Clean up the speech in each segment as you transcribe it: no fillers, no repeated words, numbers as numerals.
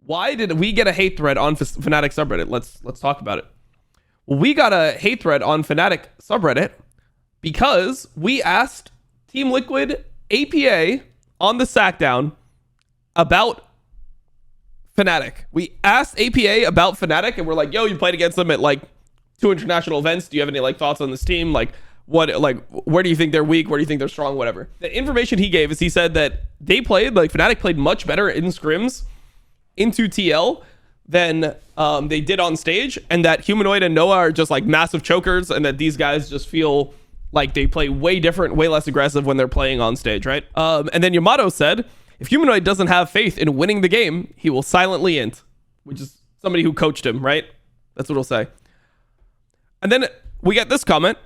Why did we get a hate thread on Fnatic subreddit? Let's talk about it. Well, we got a hate thread on Fnatic subreddit because we asked Team Liquid APA on the Sackdown about Fnatic. We asked APA about Fnatic, and we're like, yo, you played against them at like 2 international events. Do you have any like thoughts on this team? Like, what, like, where do you think they're weak? Where do you think they're strong? Whatever. The information he gave is he said that they played, like, Fnatic played much better in scrims into TL than they did on stage, and that Humanoid and Noah are just like massive chokers, and that these guys just feel like they play way different, way less aggressive when they're playing on stage, right? And then Yamato said, if Humanoid doesn't have faith in winning the game, he will silently int, which is somebody who coached him, right? That's what he'll say. And then we get this comment.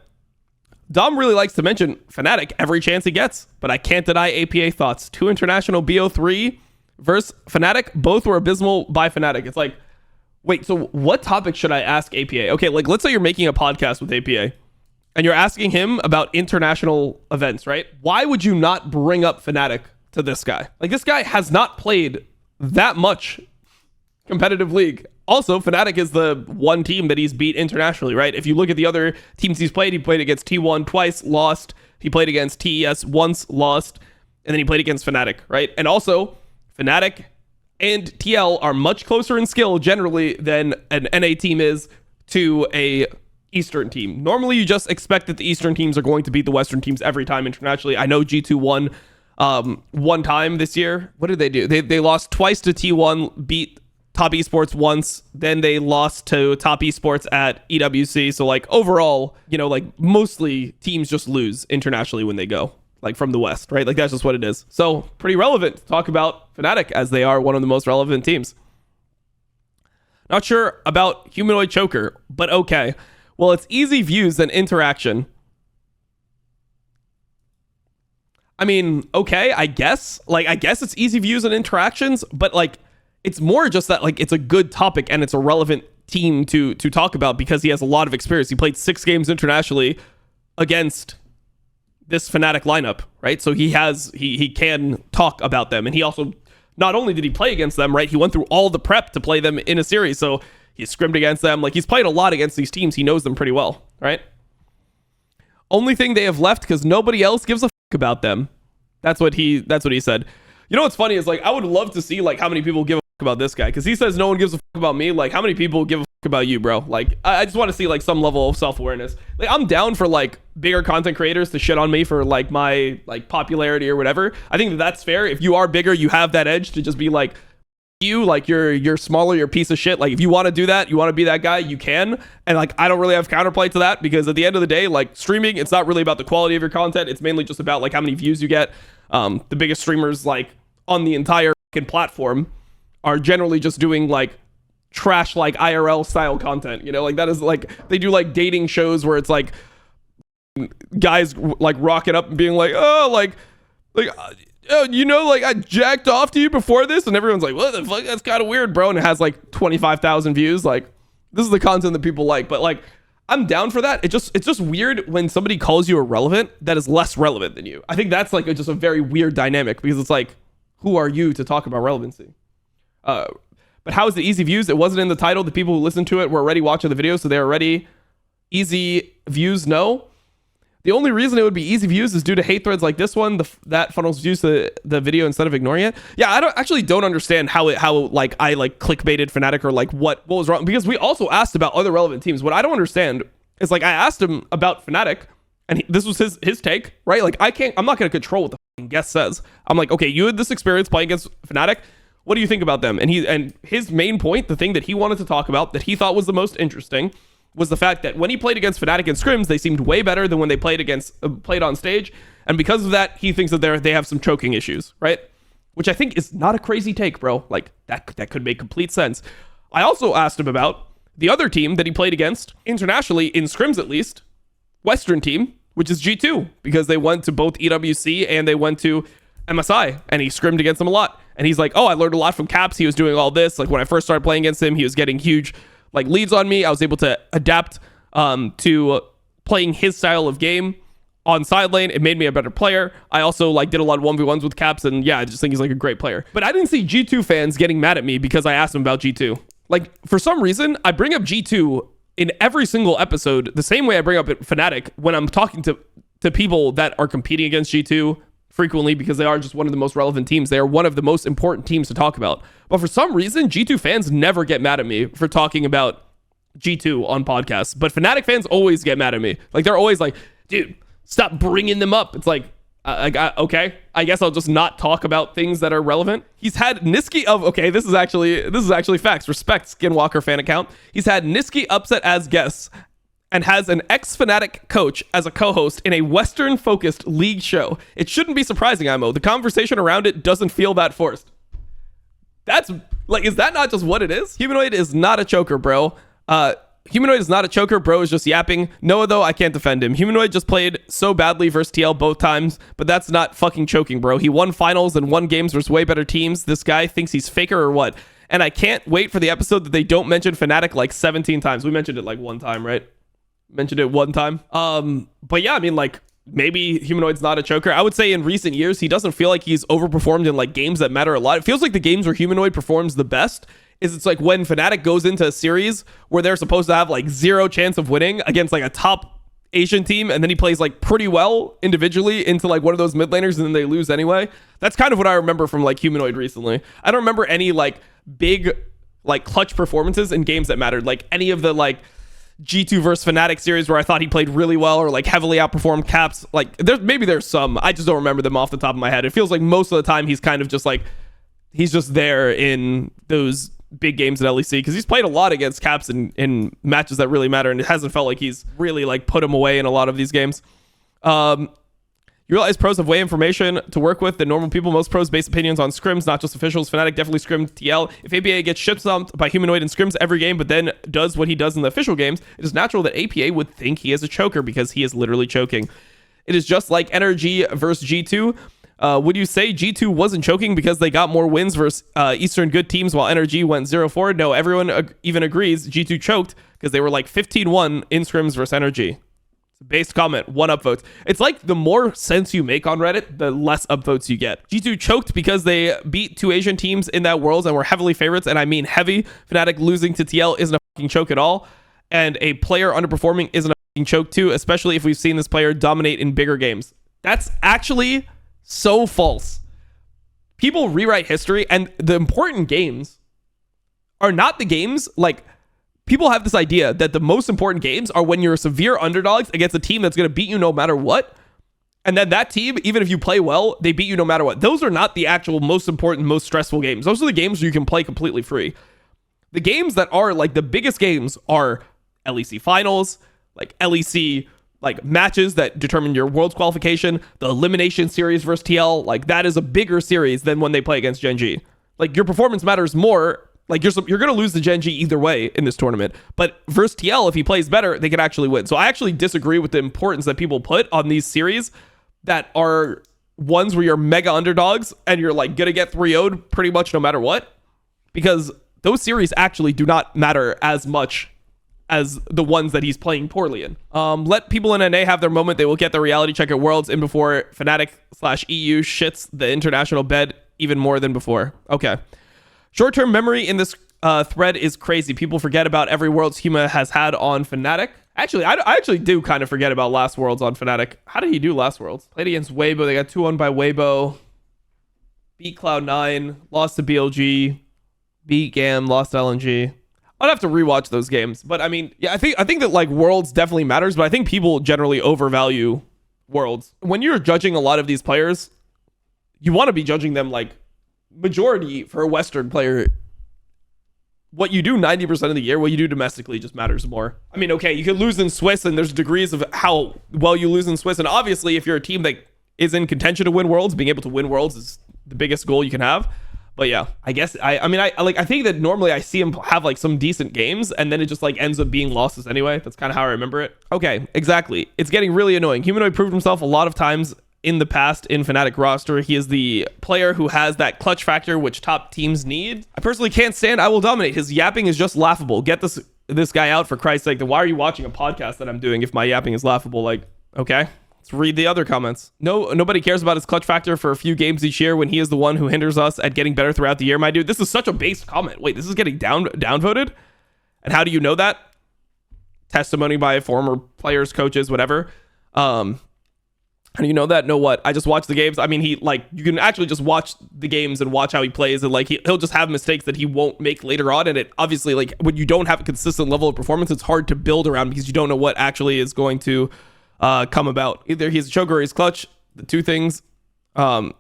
Dom really likes to mention Fnatic every chance he gets, but I can't deny APA thoughts. 2 international BO3 versus Fnatic, both were abysmal by Fnatic. It's like, wait, so what topic should I ask APA? Okay, like, let's say you're making a podcast with APA and you're asking him about international events, right? Why would you not bring up Fnatic to this guy? Like, this guy has not played that much competitive league. Also, Fnatic is the one team that he's beat internationally, right? If you look at the other teams he played against T1 twice, lost. He played against TES once, lost. And then he played against Fnatic, right? And also, Fnatic and TL are much closer in skill generally than an NA team is to a Eastern team. Normally, you just expect that the Eastern teams are going to beat the Western teams every time internationally. I know G2 won one time this year. What did they do? They lost twice to T1, beat Top Esports once, then they lost to Top Esports at EWC. So like overall, you know, like mostly teams just lose internationally when they go like from the West, right? Like that's just what it is. So pretty relevant to talk about Fnatic as they are one of the most relevant teams. Not sure about Humanoid Choker, but okay. Well, it's easy views and interaction. I mean, okay, I guess. Like, I guess it's easy views and interactions, but like, it's more just that like it's a good topic and it's a relevant team to talk about because he has a lot of experience. He played 6 games internationally against this Fnatic lineup, right? So he can talk about them, and he also, not only did he play against them, right? He went through all the prep to play them in a series, so he scrimmed against them. Like, he's played a lot against these teams. He knows them pretty well, right? Only thing they have left because nobody else gives a fuck about them. That's what he said. You know what's funny is like I would love to see like how many people give a fuck about this guy, because he says no one gives a fuck about me. Like, how many people give a fuck about you, bro? Like, I just want to see like some level of self-awareness. Like, I'm down for like bigger content creators to shit on me for like my like popularity or whatever. I think that's fair. If you are bigger, you have that edge to just be like, you like you're smaller, you're a piece of shit. Like, if you want to do that, you want to be that guy, you can. And like, I don't really have counterplay to that, because at the end of the day, like, streaming, it's not really about the quality of your content. It's mainly just about like how many views you get. The biggest streamers like on the entire platform are generally just doing like trash like IRL style content, you know, like that is like they do like dating shows where it's like guys like rocking up and being like, oh, like oh, you know, like I jacked off to you before this, and everyone's like, what the fuck, that's kind of weird, bro, and it has like 25,000 views. Like, this is the content that people like. But like, I'm down for that. It's just weird when somebody calls you irrelevant that is less relevant than you. I think that's like just a very weird dynamic, because it's like, who are you to talk about relevancy? But how is it easy views? It wasn't in the title. The people who listened to it were already watching the video, so they're already easy views. No. The only reason it would be easy views is due to hate threads like this one. That funnels views to the video instead of ignoring it. Yeah, I don't understand how like I like clickbaited Fnatic, or like what was wrong, because we also asked about other relevant teams. What I don't understand is like I asked him about Fnatic, and this was his take, right? Like, I'm not going to control what the fucking guest says. I'm like, okay, you had this experience playing against Fnatic. What do you think about them? And his main point, the thing that he wanted to talk about that he thought was the most interesting, was the fact that when he played against Fnatic in scrims, they seemed way better than when they played on stage. And because of that, he thinks that they have some choking issues, right? Which I think is not a crazy take, bro. Like, that could make complete sense. I also asked him about the other team that he played against internationally, in scrims at least, Western team, which is G2, because they went to both EWC and they went to MSI, and he scrimmed against them a lot. And he's like, oh, I learned a lot from Caps. He was doing all this. Like, when I first started playing against him, he was getting huge like leads on me. I was able to adapt to playing his style of game. on side lane. It made me a better player. I also like did a lot of 1v1s with Caps, and yeah, I just think he's like a great player. But I didn't see G2 fans getting mad at me because I asked them about G2. Like, for some reason, I bring up G2 in every single episode the same way I bring up Fnatic when I'm talking to people that are competing against G2 frequently, because they are just one of the most relevant teams. They are one of the most important teams to talk about. But for some reason, G2 fans never get mad at me for talking about G2 on podcasts. But Fnatic fans always get mad at me. Like, they're always like, dude, stop bringing them up. It's like, okay, I guess I'll just not talk about things that are relevant. He's had Niski of, okay, this is actually facts. Respect, Skinwalker fan account. He's had Niski upset as guests and has an ex-Fnatic coach as a co-host in a Western-focused league show. It shouldn't be surprising, Imo. The conversation around it doesn't feel that forced. That's, like, is that not just what it is? Humanoid is not a choker, bro. Humanoid is not a choker, bro is just yapping. Noah, though, I can't defend him. Humanoid just played so badly versus TL both times, but that's not fucking choking, bro. He won finals and won games versus way better teams. This guy thinks he's faker or what? And I can't wait for the episode that they don't mention Fnatic like 17 times. We mentioned it like one time, right? Mentioned it one time. But yeah, I mean, like, maybe Humanoid's not a choker. I would say in recent years, he doesn't feel like he's overperformed in like games that matter a lot. It feels like the games where Humanoid performs the best is it's like when Fnatic goes into a series where they're supposed to have like zero chance of winning against like a top Asian team, and then he plays like pretty well individually into like one of those mid laners, and then they lose anyway. That's kind of what I remember from like Humanoid recently. I don't remember any like big like clutch performances in games that mattered, like any of the like G2 versus Fnatic series where I thought he played really well or like heavily outperformed Caps. Like there's some, I just don't remember them off the top of my head. It feels like most of the time he's kind of just like, he's just there in those big games at LEC because he's played a lot against Caps in matches that really matter, and it hasn't felt like he's really like put him away in a lot of these games. You realize pros have way information to work with than normal people. Most pros base opinions on scrims, not just officials. Fnatic definitely scrimmed TL. If APA gets shit stomped by Humanoid in scrims every game, but then does what he does in the official games, it is natural that APA would think he is a choker because he is literally choking. It is just like NRG versus G2. Would you say G2 wasn't choking because they got more wins versus Eastern good teams while NRG went 0-4? No, everyone even agrees G2 choked because they were like 15-1 in scrims versus NRG. Based comment, 1 upvotes. It's like the more sense you make on Reddit, the less upvotes you get. G2 choked because they beat 2 Asian teams in that Worlds and were heavily favorites, and I mean heavy. Fnatic losing to TL isn't a fucking choke at all, and a player underperforming isn't a fucking choke too, especially if we've seen this player dominate in bigger games. That's actually so false. People rewrite history, and the important games are not the games like... People have this idea that the most important games are when you're severe underdogs against a team that's going to beat you no matter what. And then that team, even if you play well, they beat you no matter what. Those are not the actual most important, most stressful games. Those are the games where you can play completely free. The games that are like the biggest games are LEC finals, like LEC like matches that determine your world's qualification, the elimination series versus TL. Like that is a bigger series than when they play against Gen G. Like your performance matters more. Like you're going to lose to Gen G either way in this tournament, but versus TL, if he plays better, they can actually win. So I actually disagree with the importance that people put on these series that are ones where you're mega underdogs and you're like going to get 3-0'd pretty much no matter what, because those series actually do not matter as much as the ones that he's playing poorly in. Let people in NA have their moment. They will get their reality check at Worlds in before Fnatic/EU shits the international bed even more than before. Okay. Short-term memory in this thread is crazy. People forget about every Worlds Huma has had on Fnatic. Actually, I actually do kind of forget about last Worlds on Fnatic. How did he do last Worlds? Played against Weibo. They got 2-1 by Weibo. Beat Cloud9. Lost to BLG. Beat GAM. Lost to LNG. I'd have to rewatch those games. But I mean, yeah, I think that like Worlds definitely matters, but I think people generally overvalue Worlds. When you're judging a lot of these players, you want to be judging them like majority for a Western player. What you do 90% of the year, what you do domestically just matters more. I mean, okay, you could lose in Swiss, and there's degrees of how well you lose in Swiss. And obviously, if you're a team that is in contention to win Worlds, being able to win Worlds is the biggest goal you can have. But yeah, I guess I think that normally I see him have like some decent games, and then it just like ends up being losses anyway. That's kind of how I remember it. Okay, exactly. It's getting really annoying. Humanoid proved himself a lot of times in the past in Fnatic roster. He is the player who has that clutch factor which top teams need. I personally can't stand IWillDominate. His yapping is just laughable. Get this guy out, for Christ's sake. Then why are you watching a podcast that I'm doing if my yapping is laughable? Like, okay, Let's read the other comments. Nobody cares about his clutch factor for a few games each year when he is the one who hinders us at getting better throughout the year, my dude. This is such a based comment. Wait, this is getting downvoted? And how do you know that? Testimony by former players, coaches, whatever. How do you know that? Know what? I just watch the games. I mean, you can actually just watch the games and watch how he plays, and like he'll just have mistakes that he won't make later on. And it obviously, like, when you don't have a consistent level of performance, it's hard to build around because you don't know what actually is going to come about. Either he's a choker or he's clutch. The two things are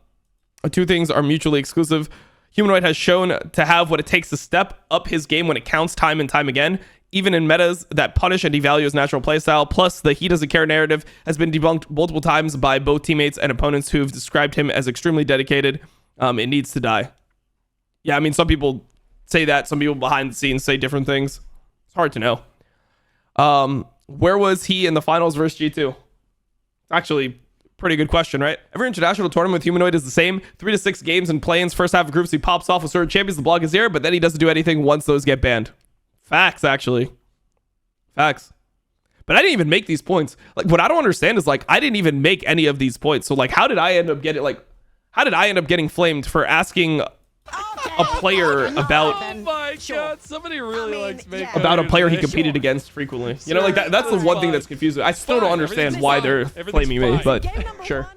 mutually exclusive. Humanoid has shown to have what it takes to step up his game when it counts time and time again, even in metas that punish and devalue his natural playstyle. Plus, the he doesn't care narrative has been debunked multiple times by both teammates and opponents who've described him as extremely dedicated. It needs to die. Yeah, I mean, some people say that. Some people behind the scenes say different things. It's hard to know. Where was he in the finals versus G2? Actually, pretty good question, right? Every international tournament with Humanoid is the same. 3 to 6 games and play-ins. First half of groups, he pops off with certain champions. The block is here, but then he doesn't do anything once those get banned. Facts, actually. Facts. But I didn't even make these points. Like, what I don't understand is, like, I didn't even make any of these points. So, like, how did I end up getting flamed for asking a player about... Oh my god, somebody really likes making... About a player he competed against frequently. You know, like, that's the one thing that's confusing. I still don't understand why they're flaming me, but sure.